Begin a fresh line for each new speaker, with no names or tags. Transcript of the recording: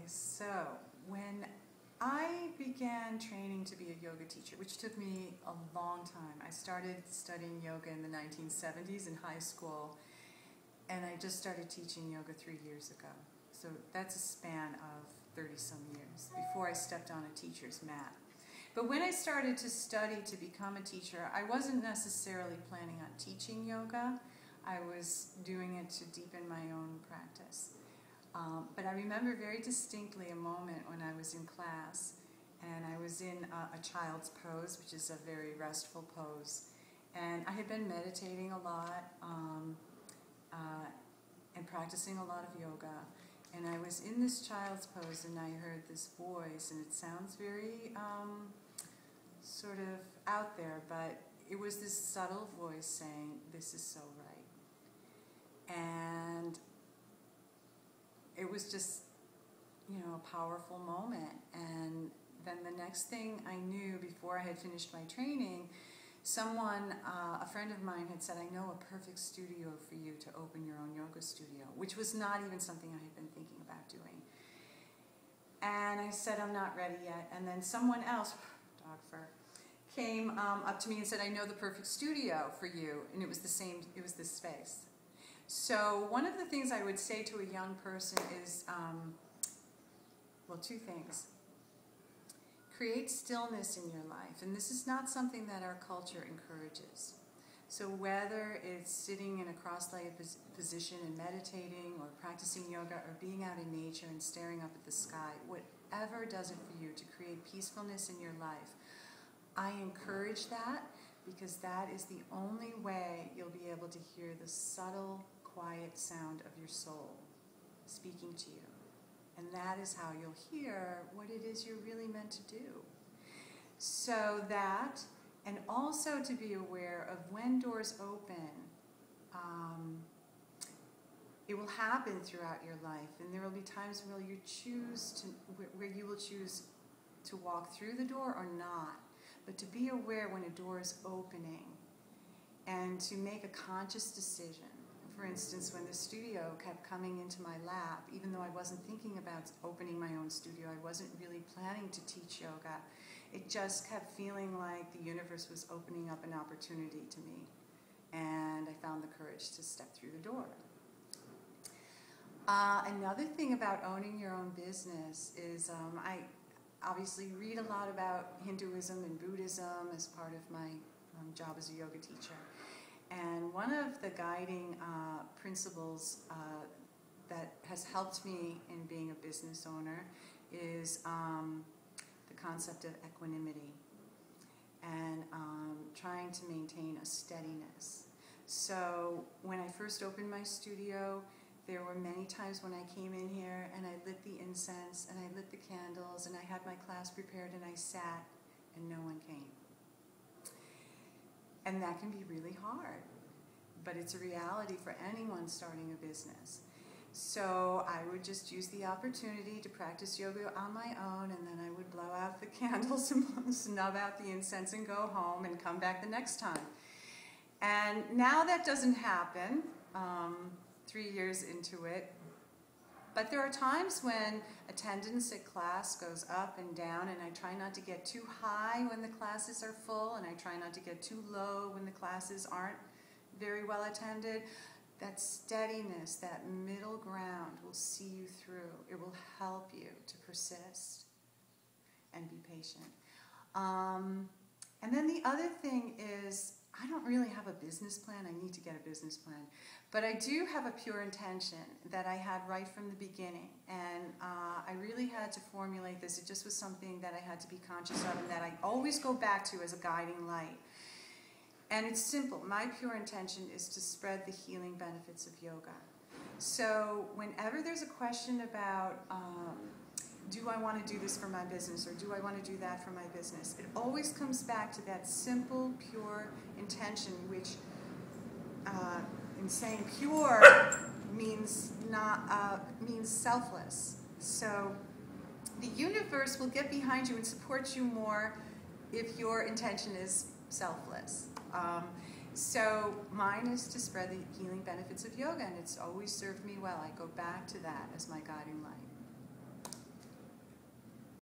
So when I began training to be a yoga teacher, which took me a long time. I started studying yoga in the 1970s in high school, and I just started teaching yoga 3 years ago. So that's a span of 30-some years before I stepped on a teacher's mat. But when I started to study to become a teacher, I wasn't necessarily planning on teaching yoga. I was doing it to deepen my own practice. But I remember very distinctly a moment when I was in class and I was in a child's pose, which is a very restful pose. And I had been meditating a lot and practicing a lot of yoga. And I was in this child's pose and I heard this voice, and it sounds very sort of out there, but it was this subtle voice saying, "This is so right." And it was just, a powerful moment. And then the next thing I knew, before I had finished my training, someone, a friend of mine had said, "I know a perfect studio for you to open your own yoga studio," which was not even something I had been thinking about doing. And I said, "I'm not ready yet." And then someone else, dog fur, came up to me and said, "I know the perfect studio for you," and it was this space. So one of the things I would say to a young person is, well, two things. Create stillness in your life, and this is not something that our culture encourages. So whether it's sitting in a cross-legged position and meditating, or practicing yoga, or being out in nature and staring up at the sky, whatever does it for you to create peacefulness in your life, I encourage that, because that is the only way you'll be able to hear the subtle, quiet sound of your soul speaking to you. And that is how you'll hear what it is you're really meant to do. So that, and also to be aware of when doors open. It will happen throughout your life, and there will be times where you will choose to walk through the door or not. But to be aware when a door is opening, and to make a conscious decision. For instance, when the studio kept coming into my lap, even though I wasn't thinking about opening my own studio, I wasn't really planning to teach yoga, it just kept feeling like the universe was opening up an opportunity to me. And I found the courage to step through the door. Another thing about owning your own business is I obviously read a lot about Hinduism and Buddhism as part of my job as a yoga teacher. And one of the guiding principles that has helped me in being a business owner is the concept of equanimity and trying to maintain a steadiness. So when I first opened my studio, there were many times when I came in here and I lit the incense and I lit the candles and I had my class prepared and I sat and no one came. And that can be really hard, but it's a reality for anyone starting a business. So I would just use the opportunity to practice yoga on my own, and then I would blow out the candles and snub out the incense and go home and come back the next time. And now that doesn't happen, 3 years into it. But there are times when attendance at class goes up and down, and I try not to get too high when the classes are full, and I try not to get too low when the classes aren't very well attended. That steadiness, that middle ground will see you through. It will help you to persist and be patient. And then the other thing is, I don't really have a business plan. I need to get a business plan. But I do have a pure intention that I had right from the beginning. And I really had to formulate this. It just was something that I had to be conscious of and that I always go back to as a guiding light. And it's simple. My pure intention is to spread the healing benefits of yoga. So whenever there's a question about, do I want to do this for my business, or do I want to do that for my business, it always comes back to that simple, pure intention, which in saying pure means selfless. So the universe will get behind you and support you more if your intention is selfless. So mine is to spread the healing benefits of yoga, and it's always served me well. I go back to that as my guiding light.